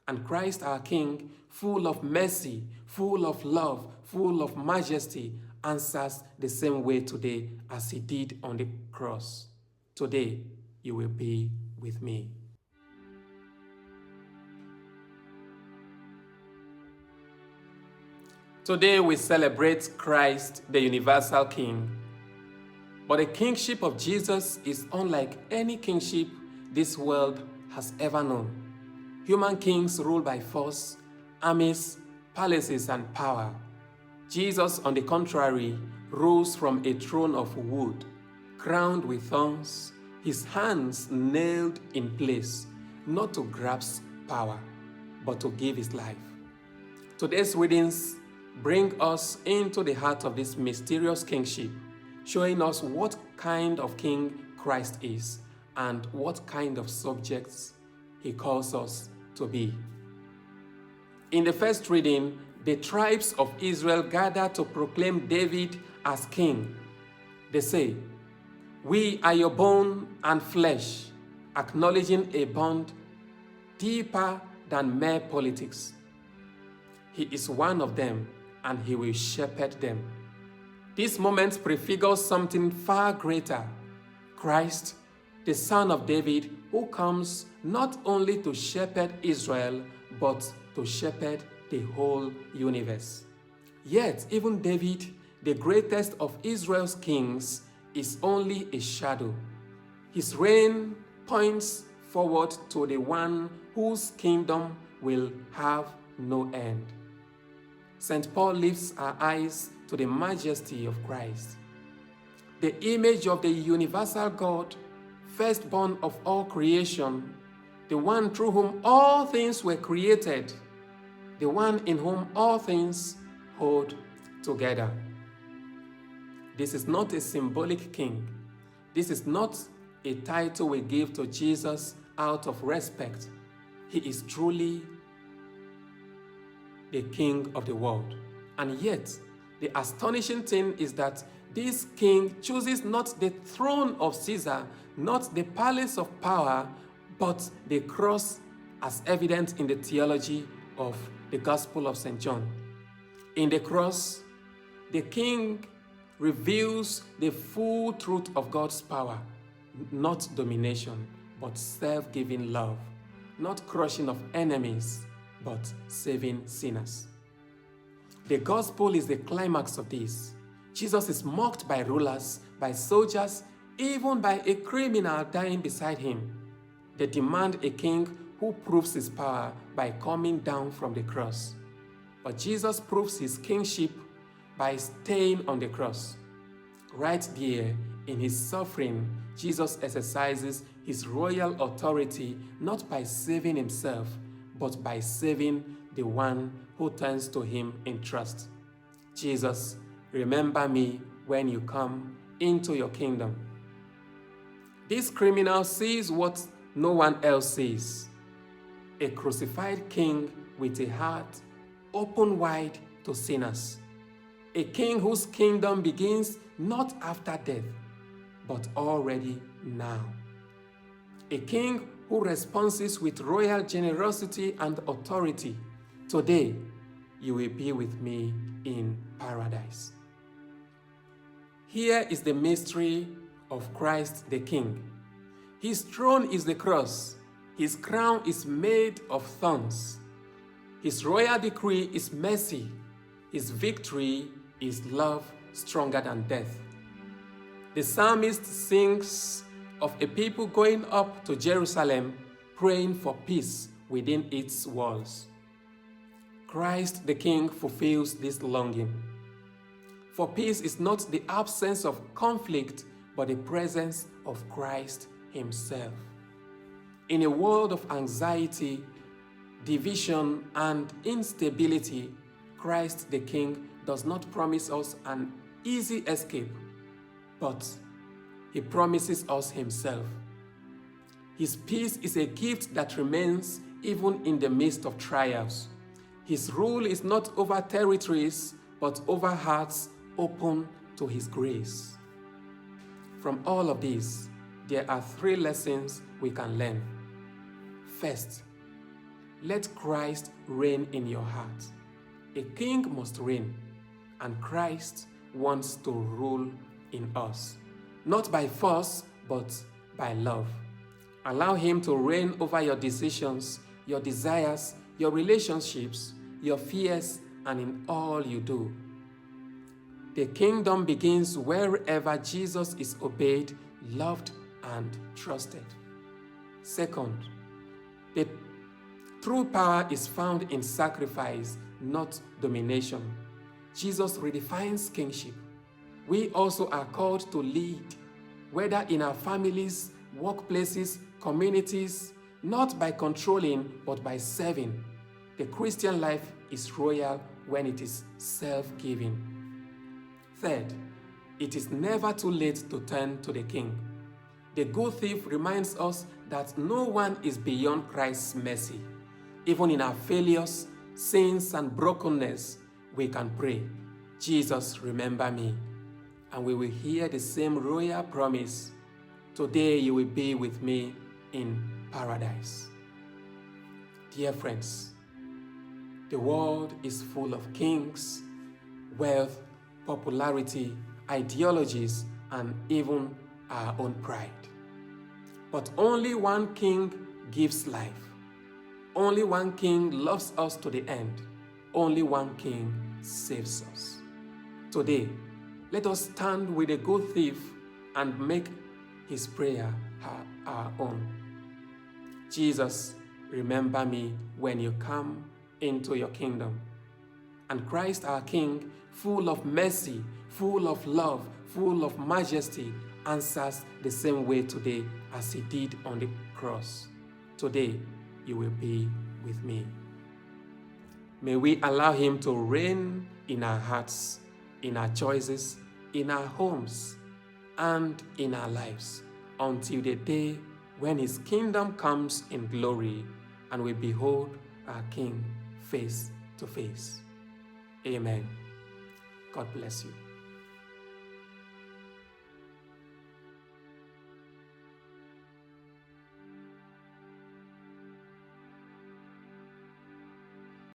And Christ our King, full of mercy, full of love, full of majesty, answers the same way today as he did on the cross. Today, you will be with me. Today we celebrate Christ, the universal King. But the kingship of Jesus is unlike any kingship this world has ever known. Human kings rule by force, armies, palaces, and power. Jesus, on the contrary, rose from a throne of wood, crowned with thorns, his hands nailed in place, not to grasp power, but to give his life. Today's readings bring us into the heart of this mysterious kingship, showing us what kind of king Christ is and what kind of subjects he calls us to be. In the first reading, the tribes of Israel gather to proclaim David as king. They say, "We are your bone and flesh," acknowledging a bond deeper than mere politics. He is one of them, and he will shepherd them. This moment prefigures something far greater: Christ, the Son of David, who comes not only to shepherd Israel, but to shepherd the whole universe. Yet, even David, the greatest of Israel's kings, is only a shadow. His reign points forward to the one whose kingdom will have no end. St. Paul lifts our eyes to the majesty of Christ, the image of the universal God, firstborn of all creation, the one through whom all things were created, the one in whom all things hold together. This is not a symbolic king. This is not a title we give to Jesus out of respect. He is truly the King of the world. And yet, the astonishing thing is that this king chooses not the throne of Caesar, not the palace of power, but the cross, as evident in the theology of the Gospel of St. John. In the cross, the king reveals the full truth of God's power, not domination, but self-giving love, not crushing of enemies, but saving sinners. The gospel is the climax of this. Jesus is mocked by rulers, by soldiers, even by a criminal dying beside him. They demand a king who proves his power by coming down from the cross. But Jesus proves his kingship by staying on the cross. Right there, in his suffering, Jesus exercises his royal authority not by saving himself, but by saving the one who turns to him in trust. Jesus, remember me when you come into your kingdom. This criminal sees what no one else sees: a crucified king with a heart open wide to sinners, a king whose kingdom begins not after death, but already now, a king who responds with royal generosity and authority. Today, you will be with me in paradise. Here is the mystery of Christ the King. His throne is the cross. His crown is made of thorns. His royal decree is mercy. His victory is love stronger than death. The psalmist sings of a people going up to Jerusalem, praying for peace within its walls. Christ the King fulfills this longing. For peace is not the absence of conflict, but the presence of Christ himself. In a world of anxiety, division, and instability, Christ the King does not promise us an easy escape, but he promises us himself. His peace is a gift that remains even in the midst of trials. His rule is not over territories, but over hearts open to his grace. From all of this, there are 3 lessons we can learn. First, let Christ reign in your heart. A king must reign, and Christ wants to rule in us, not by force, but by love. Allow him to reign over your decisions, your desires, your relationships, your fears, and in all you do. The kingdom begins wherever Jesus is obeyed, loved, and trusted. Second, the true power is found in sacrifice, not domination. Jesus redefines kingship. We also are called to lead, whether in our families, workplaces, communities, not by controlling, but by serving. The Christian life is royal when it is self-giving. Third, it is never too late to turn to the King. The good thief reminds us that no one is beyond Christ's mercy. Even in our failures, sins, and brokenness, we can pray, Jesus, remember me. And we will hear the same royal promise, today you will be with me in paradise. Dear friends, the world is full of kings, wealth, popularity, ideologies, and even our own pride. But only one king gives life. Only one king loves us to the end. Only one king saves us. Today, let us stand with a good thief and make his prayer our own. Jesus, remember me when you come into your kingdom. And Christ our King, full of mercy, full of love, full of majesty, answers the same way today as he did on the cross. Today, you will be with me. May we allow him to reign in our hearts, in our choices, in our homes, and in our lives until the day when his kingdom comes in glory and we behold our King face to face. Amen. God bless you.